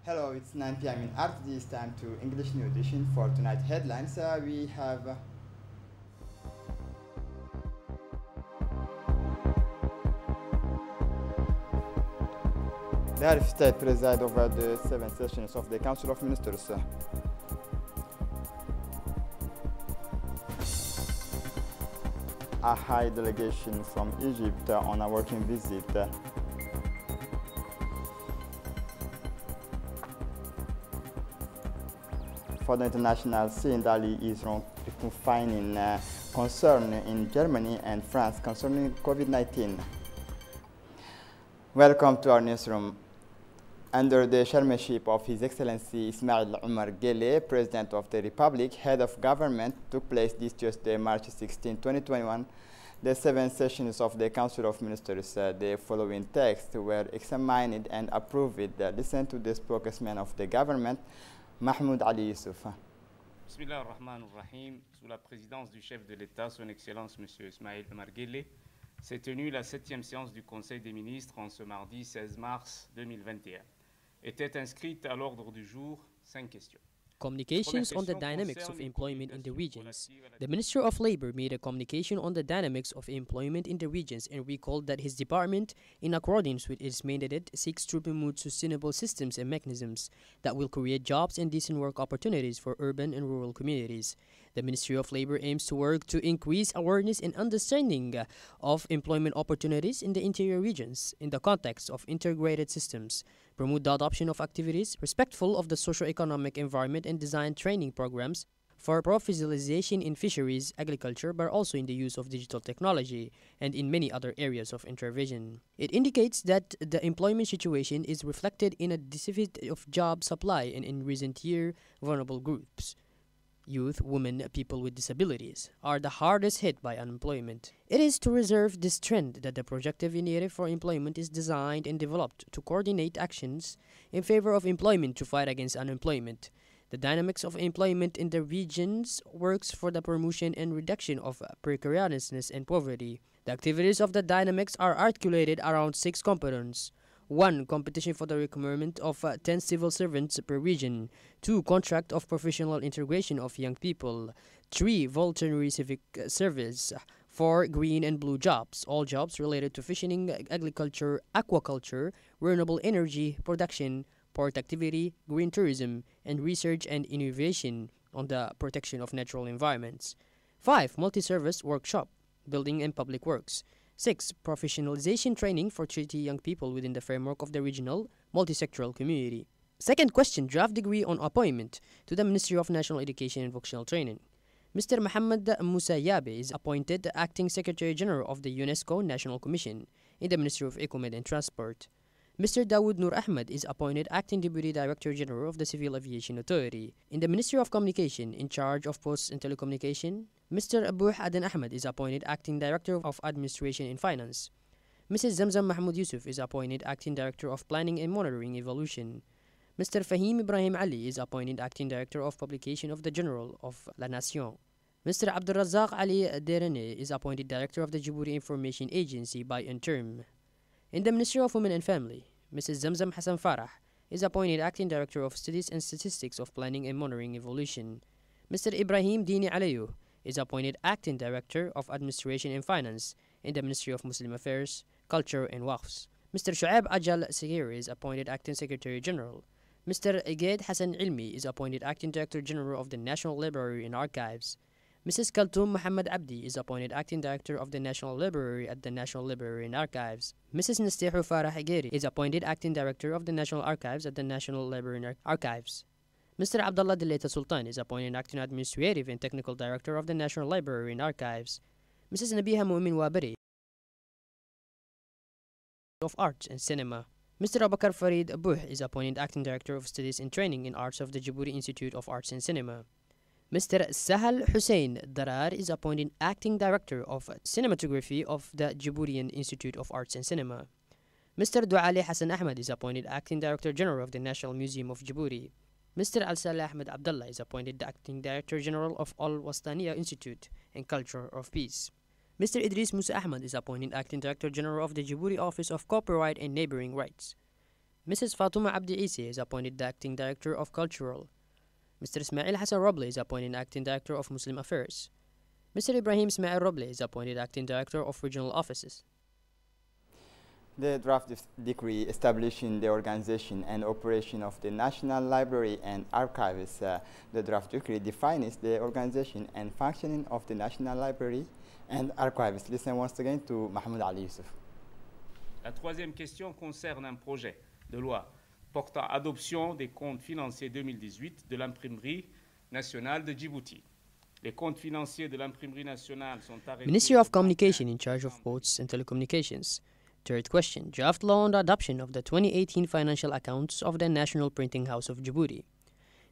Hello, it's 9 p.m. in RTD. It's time to English New Edition for tonight headlines. We have the head of state preside over the 7 sessions of the Council of Ministers. A high delegation from Egypt on a working visit. For the international scene, Dali is confining concern in Germany and France concerning COVID-19. Welcome to our newsroom. Under the chairmanship of His Excellency Ismail Omar Guelleh, President of the Republic, head of government, took place this Tuesday, March 16, 2021, the 7 sessions of the Council of Ministers. The following texts were examined and approved. Listen to the spokesman of the government, Mahmoud Ali Youssouf. Bismillah ar-Rahman ar-Rahim. Sous la présidence du chef de l'État, son Excellence M. Ismail Omar Guelleh, s'est tenue la 7e séance du Conseil des ministres en ce mardi 16 mars 2021. Étaient inscrites à l'ordre du jour 5 questions. Communications on the dynamics of employment in the regions. The Minister of Labor made a communication on the dynamics of employment in the regions and recalled that his department, in accordance with its mandate, seeks to promote sustainable systems and mechanisms that will create jobs and decent work opportunities for urban and rural communities. The Ministry of Labor aims to work to increase awareness and understanding of employment opportunities in the interior regions in the context of integrated systems, promote the adoption of activities respectful of the socio-economic environment and design training programs for professionalization in fisheries, agriculture, but also in the use of digital technology and in many other areas of intervention. It indicates that the employment situation is reflected in a deficit of job supply and in recent year vulnerable groups. Youth, women, people with disabilities are the hardest hit by unemployment. It is to reserve this trend that the projective initiative for employment is designed and developed to coordinate actions in favor of employment to fight against unemployment. The dynamics of employment in the regions works for the promotion and reduction of precariousness and poverty. The activities of the dynamics are articulated around 6 components. 1. Competition for the requirement of 10 civil servants per region. 2. Contract of professional integration of young people. 3. Voluntary civic service. 4. Green and blue jobs. All jobs related to fishing, agriculture, aquaculture, renewable energy production, port activity, green tourism, and research and innovation on the protection of natural environments. 5. Multi-service workshop, building and public works. 6. Professionalization training for 30 young people within the framework of the regional multi-sectoral community. Second question, draft degree on appointment to the Ministry of National Education and Vocational Training. Mr. Mohammed Musa Yabe is appointed Acting Secretary General of the UNESCO National Commission in the Ministry of Ecomed and Transport. Mr. Dawood Nur Ahmed is appointed Acting Deputy Director General of the Civil Aviation Authority. In the Ministry of Communication, in charge of Posts and Telecommunication, Mr. Abu Aden Ahmed is appointed Acting Director of Administration and Finance. Mrs. Zamzam Mahmoud Yusuf is appointed Acting Director of Planning and Monitoring Evolution. Mr. Fahim Ibrahim Ali is appointed Acting Director of Publication of the Journal of La Nation. Mr. Abdulrazak Ali Derene is appointed Director of the Djibouti Information Agency by interim. In the Ministry of Women and Family, Mrs. Zamzam Hassan Farah is appointed Acting Director of Studies and Statistics of Planning and Monitoring Evolution. Mr. Ibrahim Dini Alayu is appointed Acting Director of Administration and Finance in the Ministry of Muslim Affairs, Culture and Waqfs. Mr. Shu'aib Ajal Sagir is appointed Acting Secretary General. Mr. Agaid Hassan Ilmi is appointed Acting Director General of the National Library and Archives. Mrs. Kaltoum Muhammad Abdi is appointed Acting Director of the National Library at the National Library and Archives. Mrs. Nastehu Farah Hageri is appointed Acting Director of the National Archives at the National Library and Archives. Mr. Abdullah Dileta Sultan is appointed Acting Administrative and Technical Director of the National Library and Archives. Mrs. Nabiha Mu'min Wabari of Arts and Cinema. Mr. Abakar Farid Abuh is appointed Acting Director of Studies and Training in Arts of the Djibouti Institute of Arts and Cinema. Mr. Sahal Hussein Darar is appointed Acting Director of Cinematography of the Djiboutian Institute of Arts and Cinema. Mr. Duali Hassan Ahmed is appointed Acting Director General of the National Museum of Djibouti. Mr. Al-Salah Ahmed Abdullah is appointed Acting Director General of Al-Wastaniya Institute and Culture of Peace. Mr. Idris Musa Ahmed is appointed Acting Director General of the Djibouti Office of Copyright and Neighboring Rights. Mrs. Fatuma Abdi Isi is appointed the Acting Director of Cultural. Mr. Ismail Hassan Roble is appointed Acting Director of Muslim Affairs. Mr. Ibrahim Ismail Roble is appointed Acting Director of Regional Offices. The draft decree establishing the organization and operation of the National Library and Archives. The draft decree defines the organization and functioning of the National Library and Archives. Listen once again to Mahmoud Ali Youssef. La troisième question concerne un projet de loi portant adoption des comptes financiers 2018 de l'imprimerie nationale de Djibouti. Les comptes financiers de l'imprimerie nationale sont arrêtés. Ministry of Communication in charge of Posts and Telecommunications. Third question, draft law on the adoption of the 2018 financial accounts of the National Printing House of Djibouti.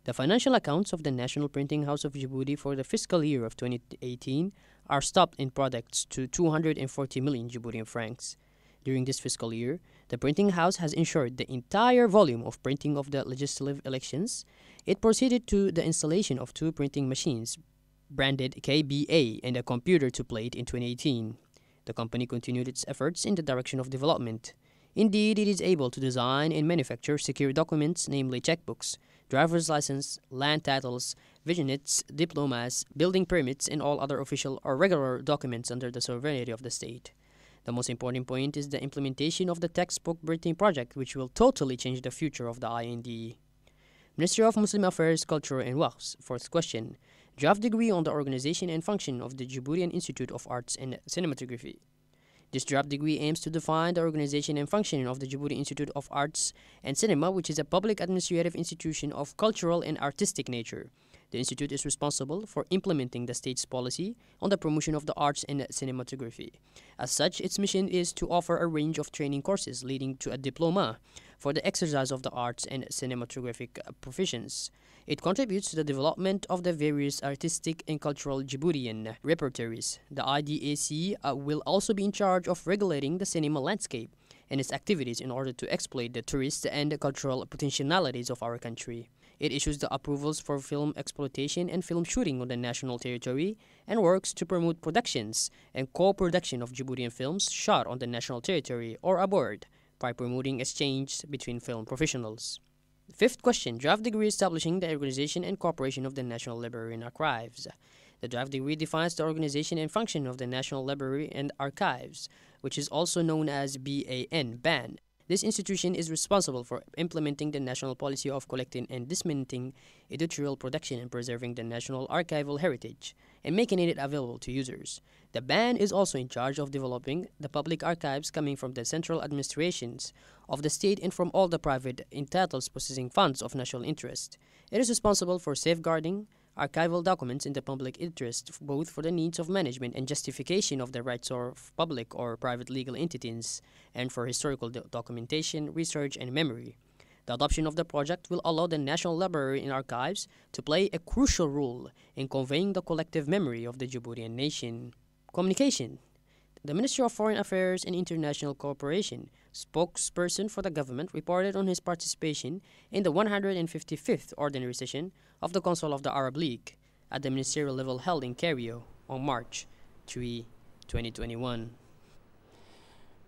The financial accounts of the National Printing House of Djibouti for the fiscal year of 2018 are stopped in products to 240 million Djiboutian francs. During this fiscal year, the printing house has ensured the entire volume of printing of the legislative elections. It proceeded to the installation of 2 printing machines branded KBA and a computer to plate in 2018. The company continued its efforts in the direction of development. Indeed, it is able to design and manufacture secure documents, namely checkbooks, driver's license, land titles, vignettes, diplomas, building permits, and all other official or regular documents under the sovereignty of the state. The most important point is the implementation of the textbook printing project, which will totally change the future of the IND. Ministry of Muslim Affairs, Culture and Waqfs. Fourth question. Draft decree on the organization and function of the Djiboutian Institute of Arts and Cinematography. This draft decree aims to define the organization and functioning of the Djibouti Institute of Arts and Cinema, which is a public administrative institution of cultural and artistic nature. The institute is responsible for implementing the state's policy on the promotion of the arts and cinematography. As such, its mission is to offer a range of training courses leading to a diploma for the exercise of the arts and cinematographic professions. It contributes to the development of the various artistic and cultural Djiboutian repertories. The IDAC will also be in charge of regulating the cinema landscape and its activities in order to exploit the tourist and cultural potentialities of our country. It issues the approvals for film exploitation and film shooting on the national territory and works to promote productions and co-production of Djiboutian films shot on the national territory or abroad by promoting exchange between film professionals. Fifth question, draft decree establishing the organization and cooperation of the National Library and Archives. The draft decree defines the organization and function of the National Library and Archives, which is also known as BAN. This institution is responsible for implementing the national policy of collecting and disseminating editorial production and preserving the national archival heritage and making it available to users. The BAN is also in charge of developing the public archives coming from the central administrations of the state and from all the private entities possessing funds of national interest. It is responsible for safeguarding archival documents in the public interest, both for the needs of management and justification of the rights of public or private legal entities, and for historical documentation, research, and memory. The adoption of the project will allow the National Library and Archives to play a crucial role in conveying the collective memory of the Djiboutian nation. Communication. The Ministry of Foreign Affairs and International Cooperation, spokesperson for the government, reported on his participation in the 155th Ordinary Session of the Council of the Arab League at the ministerial level held in Cairo on March 3, 2021.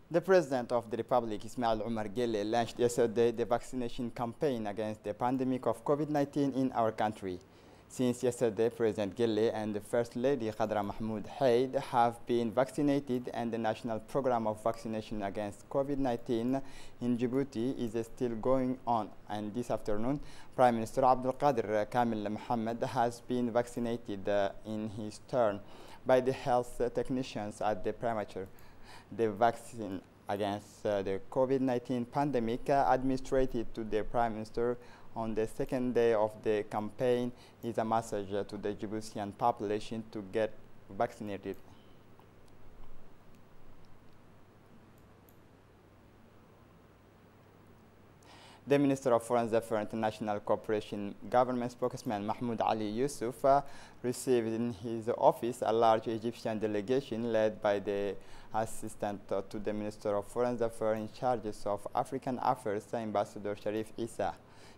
The President of the Republic, Ismail Omar Guelleh, launched yesterday the vaccination campaign against the pandemic of COVID-19 in our country. Since yesterday, President Guelleh and the First Lady Khadra Mahmoud Haid have been vaccinated, and the national program of vaccination against COVID-19 in Djibouti is still going on. And this afternoon, Prime Minister Abdul Qadir Kamil Mohammed has been vaccinated in his turn by the health technicians at the premature. The vaccine against the COVID-19 pandemic administered to the Prime Minister on the second day of the campaign is a message to the Djiboutian population to get vaccinated. The Minister of Foreign Affairs and International Cooperation Government spokesman Mahmoud Ali Youssef received in his office a large Egyptian delegation led by the Assistant to the Minister of Foreign Affairs in charge of African Affairs, Ambassador Sharif Issa.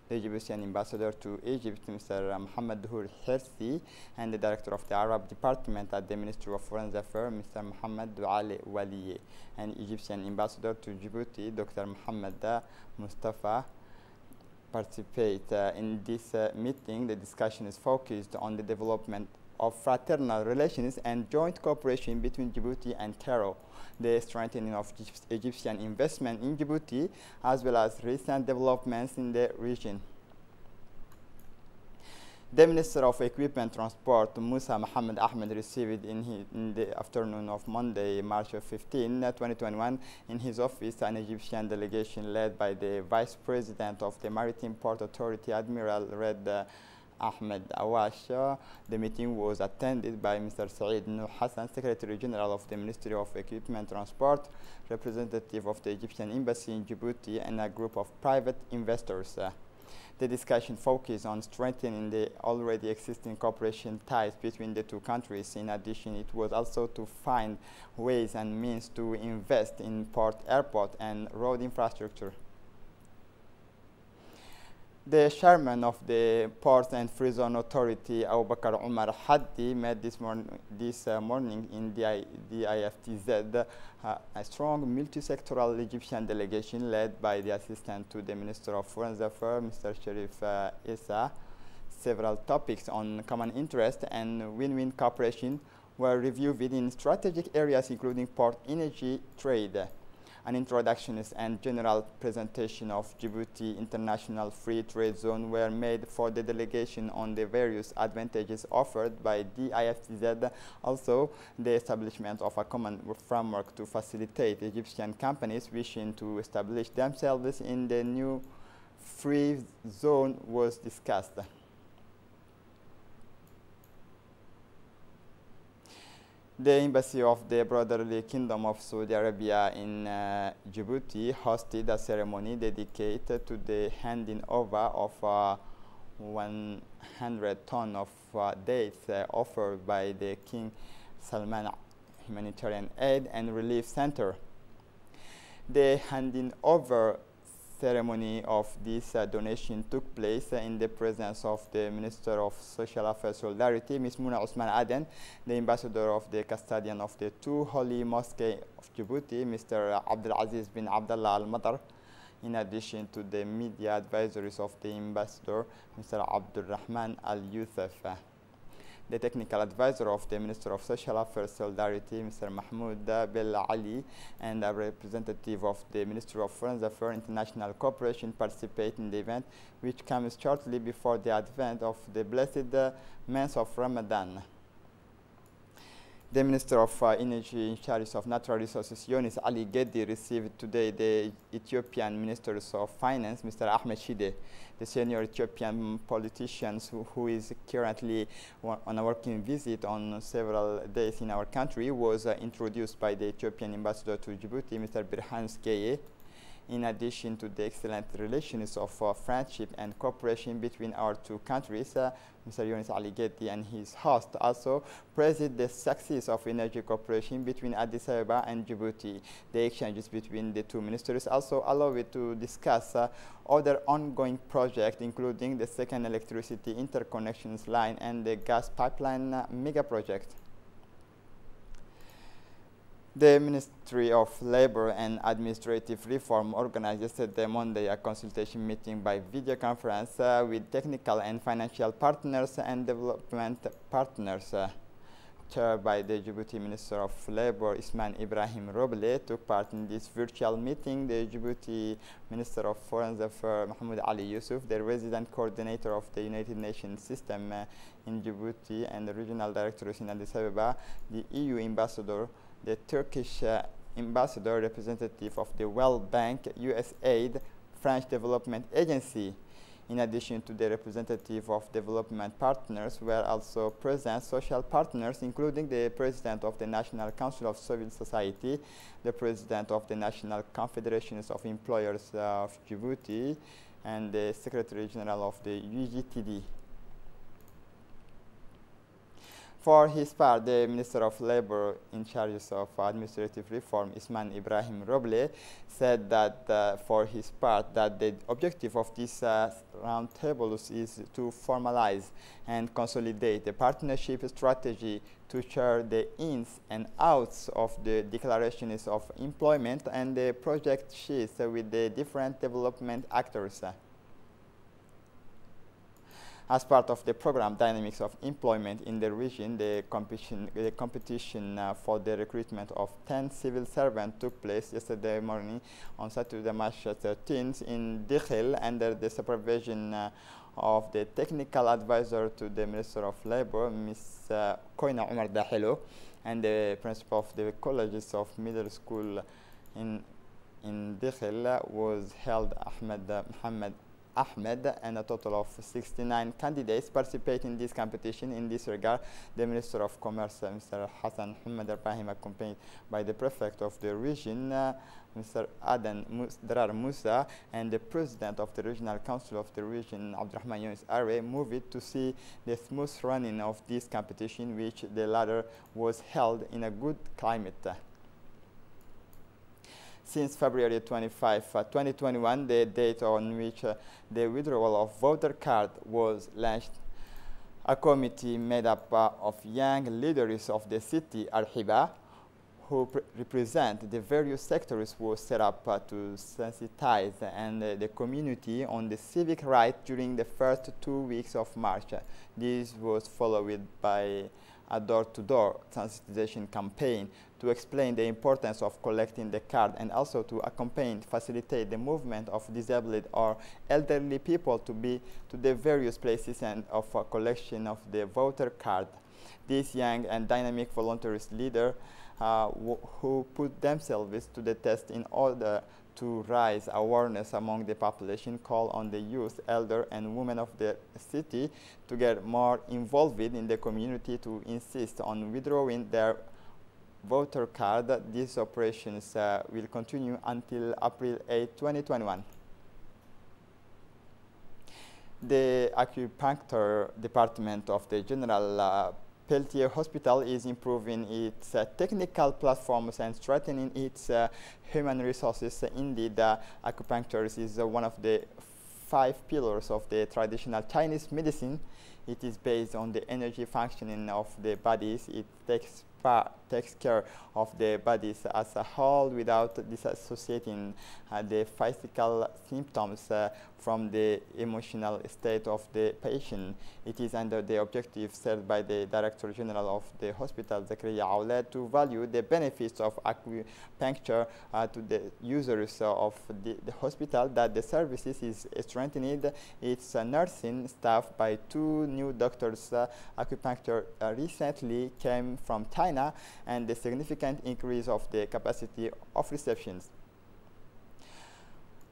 the Egyptian ambassador to Egypt, Mr. Mohammed Duhur Hirsi, and the director of the Arab department at the Ministry of Foreign Affairs, Mr. Mohammed Douale Waliye, and Egyptian ambassador to Djibouti, Dr. Mohammed Mustafa, participate in this meeting. The discussion is focused on the development of fraternal relations and joint cooperation between Djibouti and Cairo, the strengthening of Egyptian investment in Djibouti, as well as recent developments in the region. The Minister of Equipment Transport, Musa Mohammed Ahmed, received in the afternoon of Monday, March 15, 2021, in his office an Egyptian delegation led by the Vice President of the Maritime Port Authority, Admiral Red Ahmed Awash. The meeting was attended by Mr. Saeed Nuh Hassan, Secretary General of the Ministry of Equipment Transport, representative of the Egyptian Embassy in Djibouti, and a group of private investors. The discussion focused on strengthening the already existing cooperation ties between the two countries. In addition, it was also to find ways and means to invest in port, airport, and road infrastructure. The chairman of the Port and Free Zone Authority, Abu Bakr Umar Haddi, met this morning in the IFTZ a strong multi-sectoral Egyptian delegation led by the assistant to the Minister of Foreign Affairs, Mr. Sharif Issa. Several topics on common interest and win-win cooperation were reviewed within strategic areas including port, energy, trade. An introduction and general presentation of Djibouti International Free Trade Zone were made for the delegation on the various advantages offered by DIFTZ. Also, the establishment of a common framework to facilitate Egyptian companies wishing to establish themselves in the new free zone was discussed. The Embassy of the Brotherly Kingdom of Saudi Arabia in Djibouti hosted a ceremony dedicated to the handing over of 100 tons of dates offered by the King Salman Humanitarian Aid and Relief Center. The handing over ceremony of this donation took place in the presence of the Minister of Social Affairs Solidarity, Ms. Muna Usman Aden, the ambassador of the custodian of the two holy mosques of Djibouti, Mr. Abdulaziz bin Abdullah Al-Madar, in addition to the media advisories of the ambassador, Mr. Abdul Rahman Al-Youssef. The technical advisor of the Minister of Social Affairs Solidarity, Mr. Mahmoud Bel Ali, and a representative of the Ministry of Foreign Affairs International Cooperation participate in the event, which comes shortly before the advent of the blessed month of Ramadan. The Minister of Energy in charge of Natural Resources, Yonis Ali Gedi, received today the Ethiopian Ministers of Finance, Mr. Ahmed Shide, the senior Ethiopian politician who is currently on a working visit on several days in our country, was introduced by the Ethiopian ambassador to Djibouti, Mr. Birhan Skeye. In addition to the excellent relations of friendship and cooperation between our two countries, Mr. Yonis Ali Gedi and his host also praised the success of energy cooperation between Addis Ababa and Djibouti. The exchanges between the two ministers also allow it to discuss other ongoing projects, including the second electricity interconnections line and the gas pipeline mega project. The Ministry of Labor and Administrative Reform organized yesterday Monday a consultation meeting by video conference with technical and financial partners and development partners. Chaired by the Djibouti Minister of Labor, Ismail Ibrahim Roble, took part in this virtual meeting the Djibouti Minister of Foreign Affairs, Mahmoud Ali Yusuf, the resident coordinator of the United Nations system in Djibouti, and the regional directors in Addis Ababa, the EU ambassador, the Turkish ambassador, representative of the World Bank, USAID, French Development Agency. In addition to the representative of development partners were also present social partners, including the president of the National Council of Civil Society, the president of the National Confederations of Employers of Djibouti, and the Secretary General of the UGTD. For his part, the Minister of Labor in charge of administrative reform, Isman Ibrahim Roble, said that for his part that the objective of these roundtables is to formalize and consolidate the partnership strategy to share the ins and outs of the declarations of employment and the project sheets with the different development actors. As part of the program Dynamics of Employment in the region, the competition for the recruitment of 10 civil servants took place yesterday morning on Saturday, March 13th in Dikhil under the supervision of the technical advisor to the Minister of Labor, Ms. Koina Omar Dahelo, and the principal of the colleges of middle school in Dikhil was held Mohammed Ahmed, and a total of 69 candidates participate in this competition. In this regard, the Minister of Commerce, Mr. Hassan Hamad Ibrahim, accompanied by the prefect of the region, Mr. Adan Darar Musa, and the president of the Regional Council of the region, Abdurrahman Yunus Are, moved to see the smooth running of this competition, which the latter was held in a good climate. Since February 25, 2021, the date on which the withdrawal of voter card was launched, a committee made up of young leaders of the city, Al-Hiba, who represent the various sectors, was set up to sensitize the community on the civic right during the first 2 weeks of March. This was followed by a door-to-door sensitization campaign to explain the importance of collecting the card and also to accompany, facilitate the movement of disabled or elderly people to the various places and of collection of the voter card. These young and dynamic voluntarist leaders who put themselves to the test in order to raise awareness among the population, call on the youth, elder, and women of the city to get more involved in the community to insist on withdrawing their voter card. These operations will continue until April 8, 2021. The acupuncture department of the General Peltier Hospital is improving its technical platforms and strengthening its human resources. Indeed, acupuncture is one of the 5 pillars of the traditional Chinese medicine. It is based on the energy functioning of the bodies. It takes care of the bodies as a whole without disassociating the physical symptoms from the emotional state of the patient. It is under the objective set by the Director General of the hospital, Zakaria Aoulad, to value the benefits of acupuncture to the users of the hospital, that the services is strengthening its nursing staff by 2 new doctors. Acupuncture recently came from China, and the significant increase of the capacity of receptions.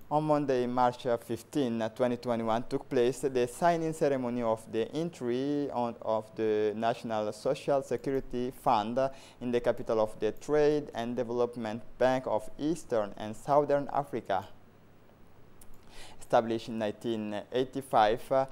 On Monday, March 15, 2021, took place the signing ceremony of the entry of the National Social Security Fund in the capital of the Trade and Development Bank of Eastern and Southern Africa. Established in 1985,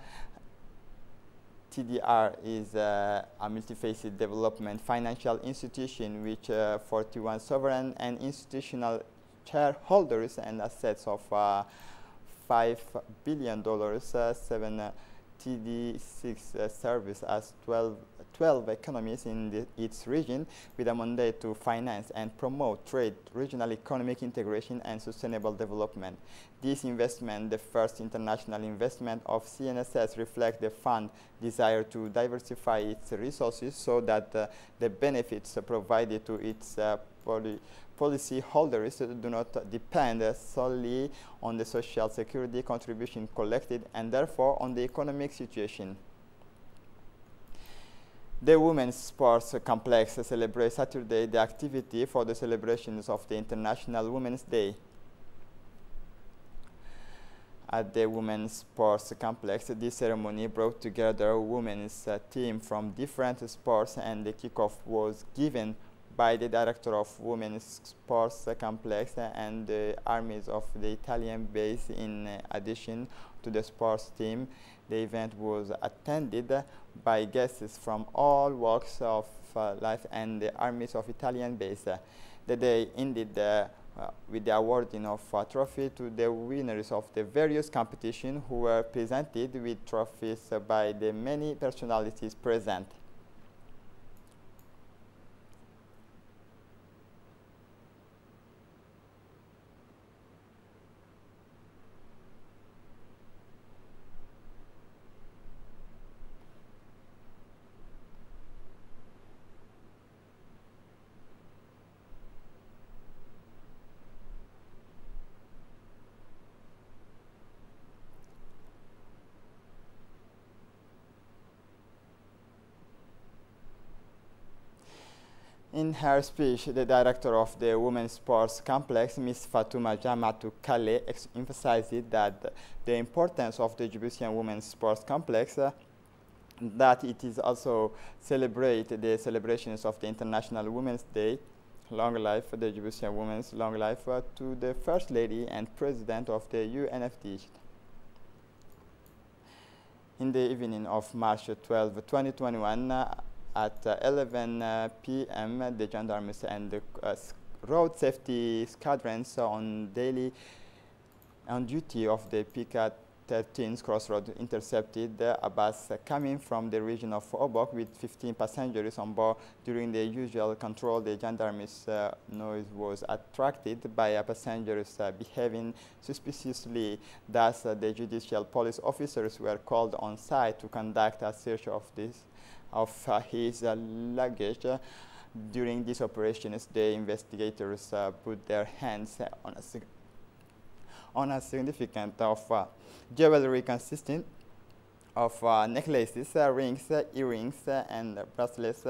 TDR is a multifaceted development financial institution with 41 sovereign and institutional shareholders and assets of $5 billion, 7 TD6 service as 12 economies in its region, with a mandate to finance and promote trade, regional economic integration, and sustainable development. This investment, the first international investment of CNSS, reflects the fund's desire to diversify its resources so that the benefits provided to its policy holders do not depend solely on the social security contribution collected and therefore on the economic situation. The Women's Sports Complex celebrates Saturday the activity for the celebrations of the International Women's Day. At the Women's Sports Complex, this ceremony brought together women's teams from different sports, and the kickoff was given by the director of Women's Sports Complex and the armies of the Italian base. In addition to the sports team, the event was attended by guests from all walks of life and the armies of Italian base. The day ended with the awarding of a trophy to the winners of the various competitions who were presented with trophies by the many personalities present. In her speech, the director of the Women's Sports Complex, Ms. Fatouma Jamatou Kale, emphasized that the importance of the Djiboutian Women's Sports Complex, that it is also celebrate the celebrations of the International Women's Day, long life, the Djiboutian Women's long life, to the First Lady and President of the UNFD. In the evening of March 12, 2021, at 11 p.m., the gendarmes and the road safety squadrons on duty of the PK 13 crossroad intercepted a bus coming from the region of Obok with 15 passengers on board. During the usual control, the gendarmes' noise was attracted by passengers behaving suspiciously. Thus, the judicial police officers were called on site to conduct a search of his luggage. During these operations, the investigators put their hands on a significant of jewelry consisting of necklaces, rings, earrings, and bracelets,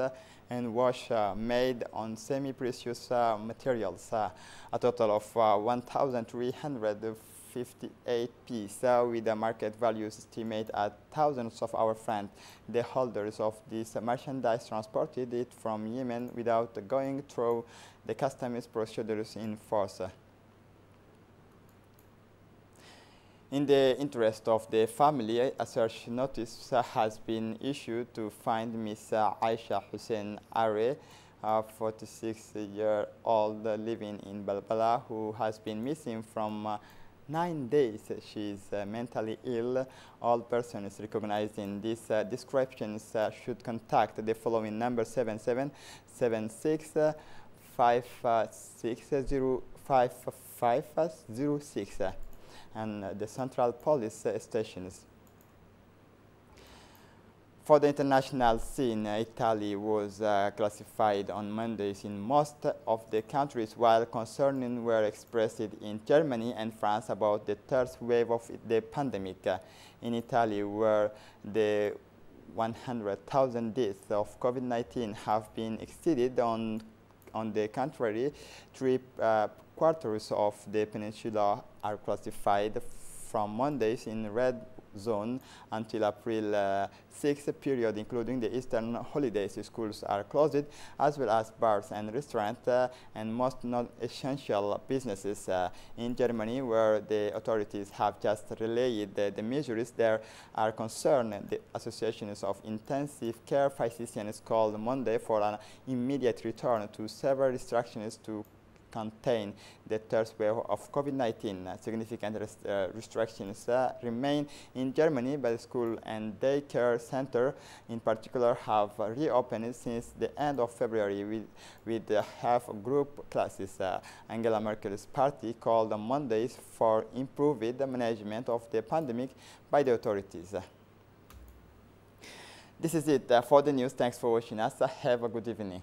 and watch made on semi-precious materials. A total of 1,358 pieces with a market value estimated at thousands of our francs. The holders of this merchandise transported it from Yemen without going through the customs procedures in force. In the interest of the family, a search notice has been issued to find Ms. Aisha Hussein Are, a 46-year-old living in Balbala, who has been missing from 9 days. She is mentally ill. All persons recognized in these descriptions should contact the following number: 7776 5605506 and the central police stations. For the international scene, Italy was classified on Mondays in most of the countries, while concerns were expressed in Germany and France about the third wave of the pandemic. In Italy, where the 100,000 deaths of COVID-19 have been exceeded, on the contrary, three-quarters of the peninsula are classified from Mondays in red zone until April 6 period, including the Eastern holidays. Schools are closed, as well as bars and restaurants and most non-essential businesses. In Germany, where the authorities have just relayed the measures, there are concerned. The associations of intensive care physicians called Monday for an immediate return to several restrictions to contain the third wave of COVID-19. Significant restrictions remain in Germany, but school and daycare center in particular have reopened since the end of February with half group classes. Angela Merkel's party called on Mondays for improved management of the pandemic by the authorities. This is it for the news. Thanks for watching us. Have a good evening.